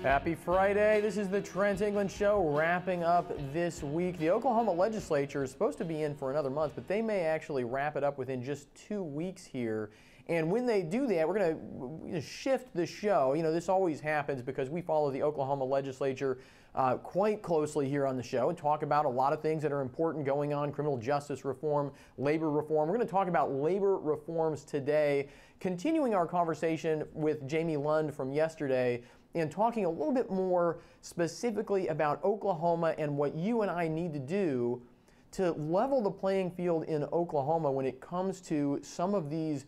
Happy Friday. This is the Trent England Show wrapping up this week. The Oklahoma legislature is supposed to be in for another month, but they may actually wrap it up within just 2 weeks here. And when they do that, we're going to shift the show. You know, this always happens because we follow the Oklahoma legislature quite closely here on the show and talk about a lot of things that are important going on: criminal justice reform, labor reform. We're going to talk about labor reforms today, continuing our conversation with Jamie Lund from yesterday and talking a little bit more specifically about Oklahoma and what you and I need to do to level the playing field in Oklahoma when it comes to some of these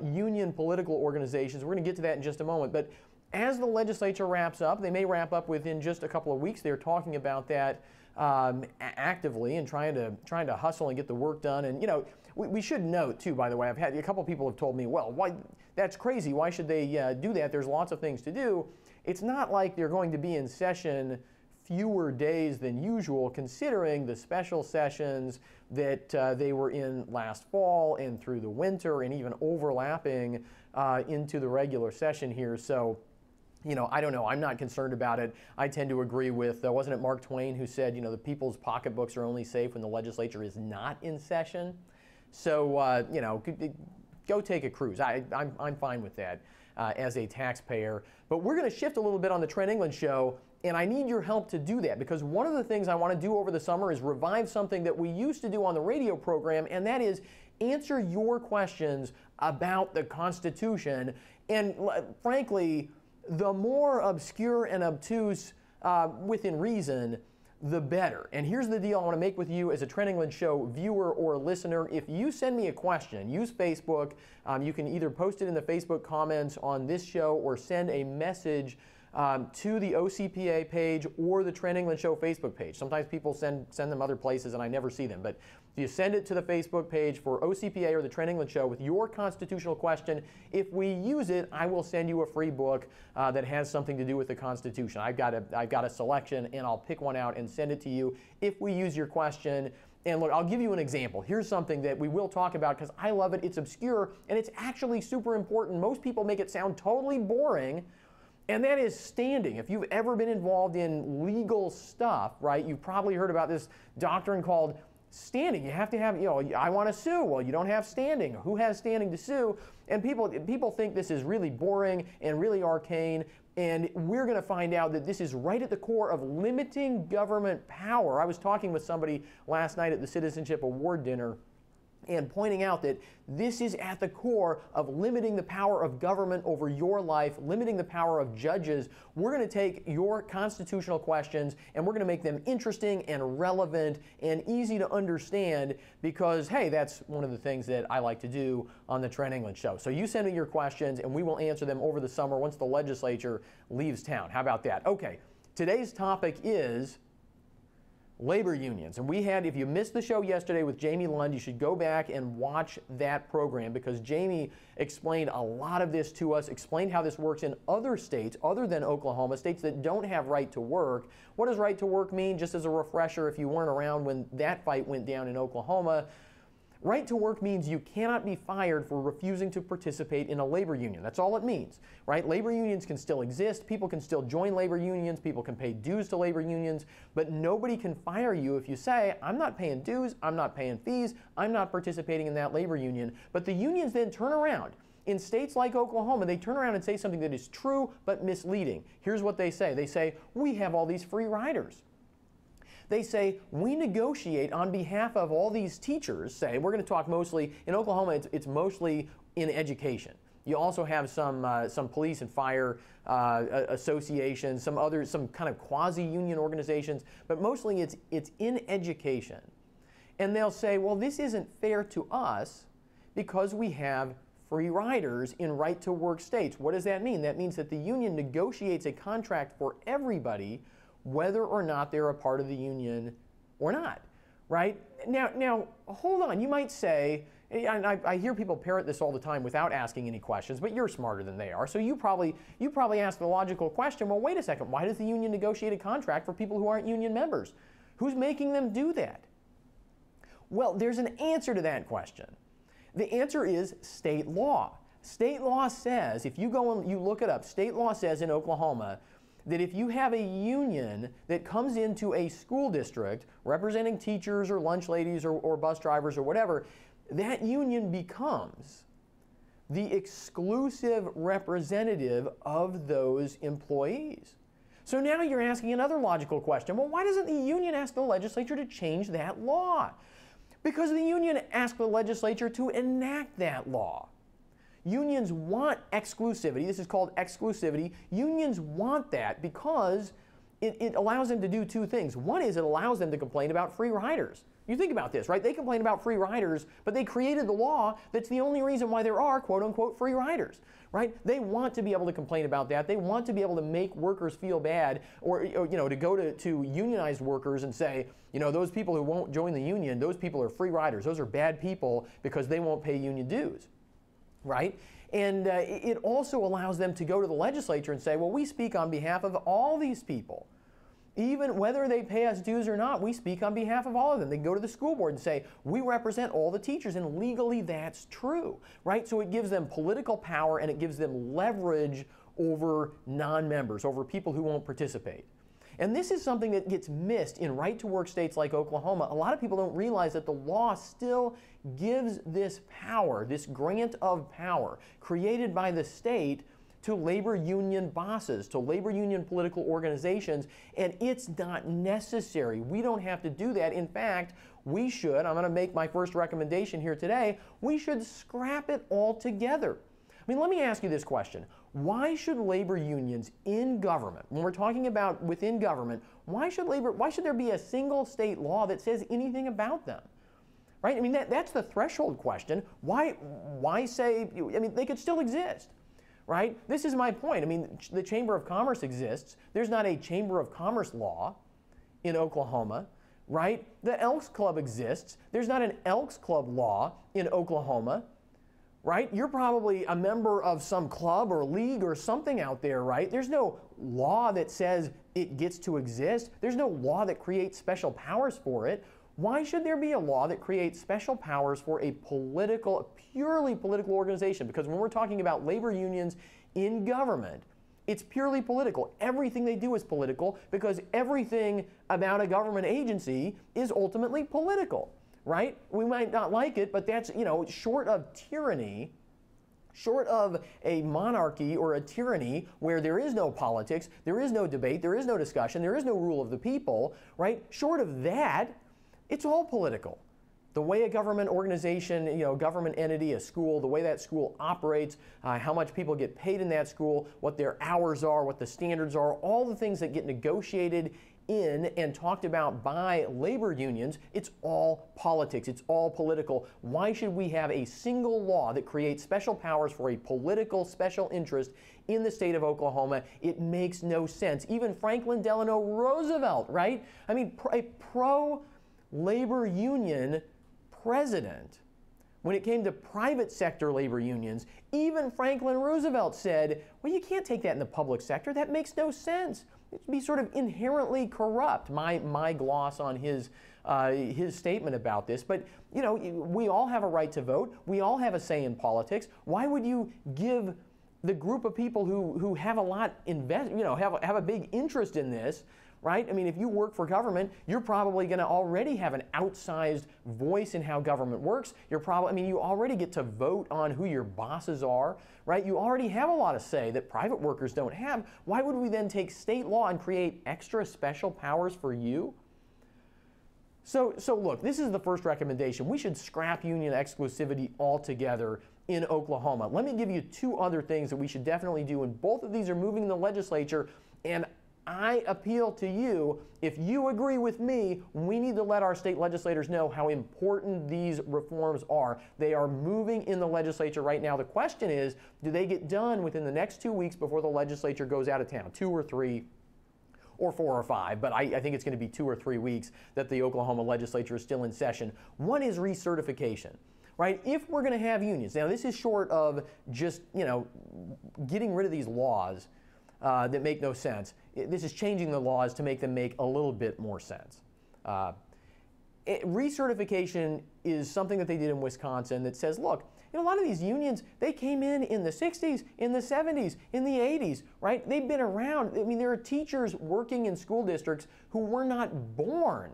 union political organizations. We're going to get to that in just a moment. But as the legislature wraps up, they may wrap up within just a couple of weeks. They're talking about that actively and trying to hustle and get the work done. And, you know, we should note, too, by the way, I've had a couple of people have told me, well, why, that's crazy. Why should they do that? There's lots of things to do. It's not like they're going to be in session fewer days than usual, considering the special sessions that they were in last fall and through the winter and even overlapping into the regular session here. So, you know, I don't know. I'm not concerned about it. I tend to agree with, wasn't it Mark Twain who said, you know, the people's pocketbooks are only safe when the legislature is not in session? So, you know, go take a cruise. I'm fine with that as a taxpayer. But we're going to shift a little bit on the Trent England Show, and I need your help to do that, because one of the things I want to do over the summer is revive something that we used to do on the radio program, and that is answer your questions about the Constitution. And frankly, the more obscure and obtuse within reason, the better. And here's the deal I want to make with you as a Trent England Show viewer or listener. If you send me a question, use Facebook. You can either post it in the Facebook comments on this show or send a message to the OCPA page or the Trent England Show Facebook page. Sometimes people send them other places and I never see them. But if you send it to the Facebook page for OCPA or the Trent England Show with your constitutional question, if we use it, I will send you a free book that has something to do with the Constitution. I've got a selection, and I'll pick one out and send it to you if we use your question. And look, I'll give you an example. Here's something that we will talk about because I love it. It's obscure, and it's actually super important. Most people make it sound totally boring. And that is standing. If you've ever been involved in legal stuff, right, you've probably heard about this doctrine called standing. You have to have, you know, I want to sue. Well, you don't have standing. Who has standing to sue? And people think this is really boring and really arcane. And we're going to find out that this is right at the core of limiting government power. I was talking with somebody last night at the Citizenship Award dinner and pointing out that this is at the core of limiting the power of government over your life, limiting the power of judges. We're going to take your constitutional questions and we're going to make them interesting and relevant and easy to understand because, hey, that's one of the things that I like to do on the Trent England Show. So you send me your questions and we will answer them over the summer once the legislature leaves town. How about that? Okay, today's topic is labor unions. And we had, if you missed the show yesterday with Jamie Lund, you should go back and watch that program because Jamie explained a lot of this to us, explained how this works in other states other than Oklahoma, states that don't have right to work. What does right to work mean? Just as a refresher, if you weren't around when that fight went down in Oklahoma, right to work means you cannot be fired for refusing to participate in a labor union. That's all it means, right? Labor unions can still exist. People can still join labor unions. People can pay dues to labor unions, but nobody can fire you if you say, I'm not paying dues, I'm not paying fees, I'm not participating in that labor union. But the unions then turn around. In states like Oklahoma, they turn around and say something that is true but misleading. Here's what they say. They say, we have all these free riders. They say, we negotiate on behalf of all these teachers, say, we're going to talk mostly, in Oklahoma, it's mostly in education. You also have some police and fire associations, some kind of quasi-union organizations, but mostly it's in education. And they'll say, well, this isn't fair to us because we have free riders in right-to-work states. What does that mean? That means that the union negotiates a contract for everybody whether or not they're a part of the union or not, right? Now, hold on. You might say, and I hear people parrot this all the time without asking any questions, but you're smarter than they are. So you probably ask the logical question, well, wait a second. Why does the union negotiate a contract for people who aren't union members? Who's making them do that? Well, there's an answer to that question. The answer is state law. State law says, if you go and you look it up, state law says in Oklahoma that if you have a union that comes into a school district representing teachers or lunch ladies or bus drivers or whatever, that union becomes the exclusive representative of those employees. So now you're asking another logical question. Well, why doesn't the union ask the legislature to change that law? Because the union asked the legislature to enact that law. Unions want exclusivity. This is called exclusivity. Unions want that because it allows them to do two things. One is it allows them to complain about free riders. You think about this, right? They complain about free riders, but they created the law that's the only reason why there are quote-unquote free riders, right? They want to be able to complain about that. They want to be able to make workers feel bad, or to go to unionized workers and say, those people who won't join the union, those people are free riders. Those are bad people because they won't pay union dues, right? And it also allows them to go to the legislature and say, well, we speak on behalf of all these people. Even whether they pay us dues or not, we speak on behalf of all of them. They can go to the school board and say, we represent all the teachers, and legally that's true, right? So it gives them political power and it gives them leverage over non-members, over people who won't participate. And this is something that gets missed in right-to-work states like Oklahoma. A lot of people don't realize that the law still gives this power, this grant of power created by the state to labor union bosses, to labor union political organizations, and it's not necessary. We don't have to do that. In fact, we should, I'm going to make my first recommendation here today, we should scrap it altogether. I mean, let me ask you this question. Why should labor unions in government, when we're talking about within government, why should there be a single state law that says anything about them? Right? I mean, that's the threshold question. Why say, they could still exist. Right? This is my point. I mean, the Chamber of Commerce exists. There's not a Chamber of Commerce law in Oklahoma, right? The Elks Club exists. There's not an Elks Club law in Oklahoma, right? You're probably a member of some club or league or something out there, right? There's no law that says it gets to exist. There's no law that creates special powers for it. Why should there be a law that creates special powers for a purely political organization? Because when we're talking about labor unions in government, it's purely political. Everything they do is political because everything about a government agency is ultimately political, right? We might not like it, but that's, short of tyranny, short of a monarchy or a tyranny where there is no politics, there is no debate, there is no discussion, there is no rule of the people, right? Short of that, it's all political. The way a government organization, government entity, a school, the way that school operates, how much people get paid in that school, what their hours are, what the standards are, all the things that get negotiated in and talked about by labor unions, it's all politics. It's all political. Why should we have a single law that creates special powers for a political special interest in the state of Oklahoma? It makes no sense. Even Franklin Delano Roosevelt, right? I mean, a pro-labor union president, when it came to private sector labor unions, even Franklin Roosevelt said, well, you can't take that in the public sector. That makes no sense. It'd be sort of inherently corrupt, my gloss on his statement about this. But, we all have a right to vote. We all have a say in politics. Why would you give the group of people who have a lot have a big interest in this, right? I mean, if you work for government, you're probably going to already have an outsized voice in how government works. You already get to vote on who your bosses are, right? You already have a lot of say that private workers don't have. Why would we then take state law and create extra special powers for you? So look, this is the first recommendation. We should scrap union exclusivity altogether in Oklahoma. Let me give you two other things that we should definitely do, and both of these are moving in the legislature, and I appeal to you, if you agree with me, we need to let our state legislators know how important these reforms are. They are moving in the legislature right now. The question is, do they get done within the next 2 weeks before the legislature goes out of town? 2 or 3 or 4 or 5, but I think it's going to be 2 or 3 weeks that the Oklahoma legislature is still in session. One is recertification. Right? If we're going to have unions, now this is short of just, getting rid of these laws that make no sense. This is changing the laws to make them make a little bit more sense. Recertification is something that they did in Wisconsin that says, look, a lot of these unions, they came in the 60s, in the 70s, in the 80s, right? They've been around. I mean, there are teachers working in school districts who were not born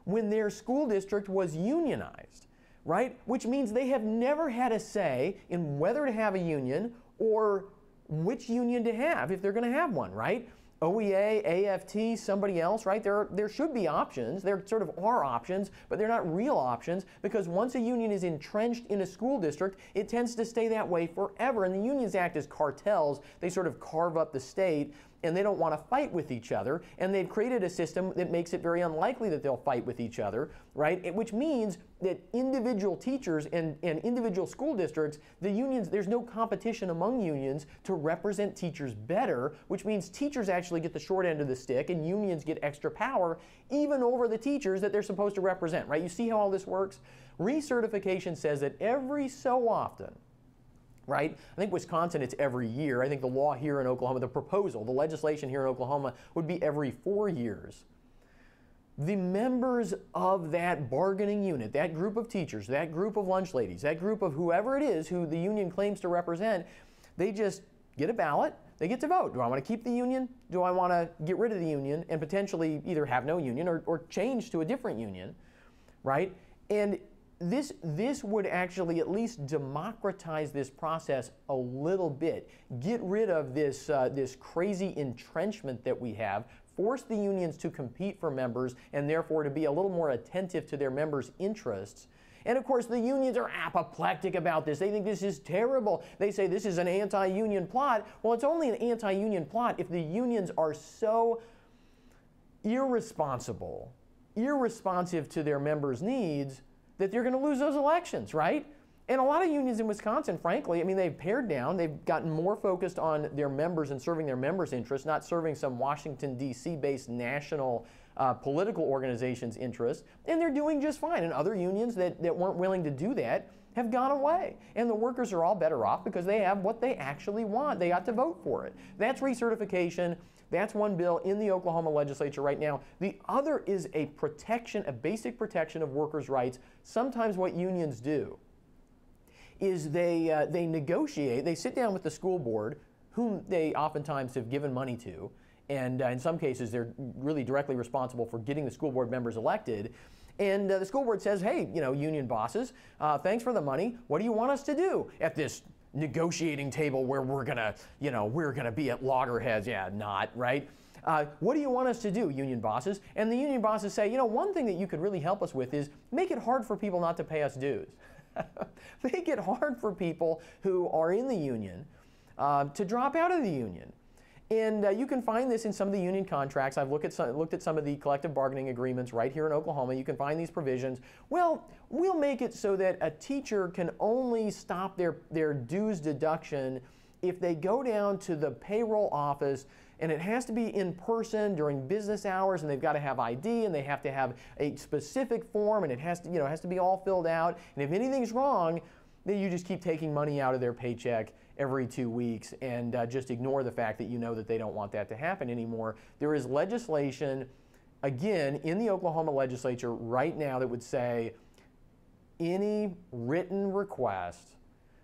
when their school district was unionized, right? Which means they have never had a say in whether to have a union or which union to have if they're going to have one, right? OEA, AFT, somebody else, right? There should be options. There sort of are options, but they're not real options because once a union is entrenched in a school district, it tends to stay that way forever. And the unions act as cartels. They sort of carve up the state, and they don't want to fight with each other. And they've created a system that makes it very unlikely that they'll fight with each other, right? Which means that individual teachers and individual school districts, the unions, there's no competition among unions to represent teachers better, which means teachers actually get the short end of the stick and unions get extra power even over the teachers that they're supposed to represent, right? You see how all this works? Recertification says that every so often, right? I think Wisconsin, it's every year. I think the law here in Oklahoma, the proposal, the legislation here in Oklahoma would be every 4 years. The members of that bargaining unit, that group of teachers, that group of lunch ladies, that group of whoever it is who the union claims to represent, they just get a ballot. They get to vote. Do I want to keep the union? Do I want to get rid of the union and potentially either have no union or change to a different union, right? And this would actually at least democratize this process a little bit. Get rid of this crazy entrenchment that we have, force the unions to compete for members and therefore to be a little more attentive to their members' interests. And of course, the unions are apoplectic about this. They think this is terrible. They say this is an anti-union plot. Well, it's only an anti-union plot if the unions are so irresponsive to their members' needs that they're going to lose those elections, right? And a lot of unions in Wisconsin, frankly, I mean, they've pared down. They've gotten more focused on their members and serving their members' interests, not serving some Washington, D.C.-based national political organization's interests, and they're doing just fine. And other unions that weren't willing to do that have gone away. And the workers are all better off because they have what they actually want. They got to vote for it. That's recertification. That's one bill in the Oklahoma legislature right now. The other is a protection, a basic protection of workers' rights. Sometimes what unions do is they negotiate, they sit down with the school board, whom they oftentimes have given money to, and in some cases they're really directly responsible for getting the school board members elected. And the school board says, hey, union bosses, thanks for the money. What do you want us to do at this negotiating table where we're gonna be at loggerheads? Yeah, not, right? What do you want us to do, union bosses? And the union bosses say, one thing that you could really help us with is make it hard for people not to pay us dues. Make it hard for people who are in the union to drop out of the union. And you can find this in some of the union contracts. I've looked at some of the collective bargaining agreements right here in Oklahoma. You can find these provisions. Well, we'll make it so that a teacher can only stop their dues deduction if they go down to the payroll office, and it has to be in person during business hours, and they've got to have ID, and they have to have a specific form, and it has to be all filled out. And if anything's wrong, then you just keep taking money out of their paycheck every 2 weeks and just ignore the fact that that they don't want that to happen anymore. There is legislation, again, in the Oklahoma legislature right now that would say any written request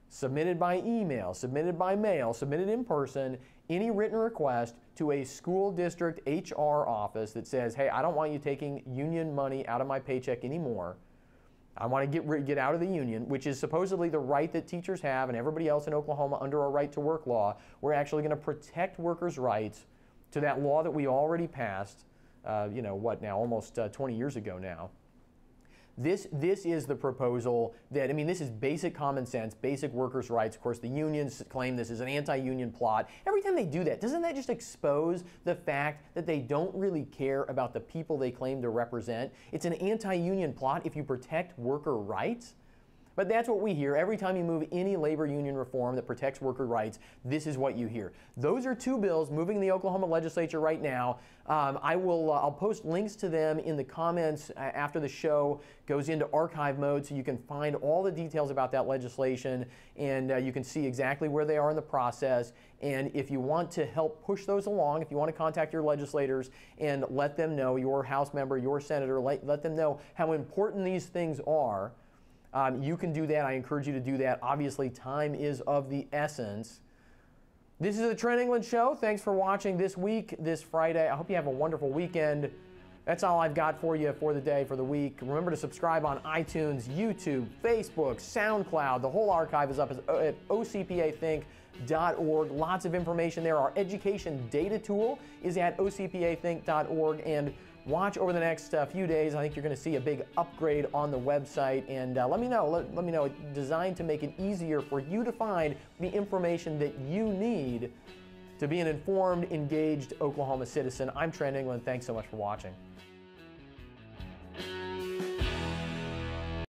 submitted by email, submitted by mail, submitted in person, any written request to a school district HR office that says, hey, I don't want you taking union money out of my paycheck anymore. I want to get out of the union, which is supposedly the right that teachers have and everybody else in Oklahoma under our right-to-work law. We're actually going to protect workers' rights to that law that we already passed, almost 20 years ago now. This is the proposal that, this is basic common sense, basic workers' rights. Of course, the unions claim this is an anti-union plot. Every time they do that, doesn't that just expose the fact that they don't really care about the people they claim to represent? It's an anti-union plot if you protect worker rights. But that's what we hear. Every time you move any labor union reform that protects worker rights, this is what you hear. Those are two bills moving in the Oklahoma legislature right now. I'll post links to them in the comments after the show goes into archive mode, so you can find all the details about that legislation, and you can see exactly where they are in the process. And if you want to help push those along, if you want to contact your legislators and let them know, your House member, your senator, let them know how important these things are, You can do that. I encourage you to do that. Obviously, time is of the essence. This is the Trent England Show. Thanks for watching this week, this Friday. I hope you have a wonderful weekend. That's all I've got for you for the day, for the week. Remember to subscribe on iTunes, YouTube, Facebook, SoundCloud. The whole archive is up at ocpathink.org. Lots of information there. Our education data tool is at ocpathink.org. And watch over the next few days. I think you're going to see a big upgrade on the website. And let me know. Let me know. It's designed to make it easier for you to find the information that you need to be an informed, engaged Oklahoma citizen. I'm Trent England. Thanks so much for watching.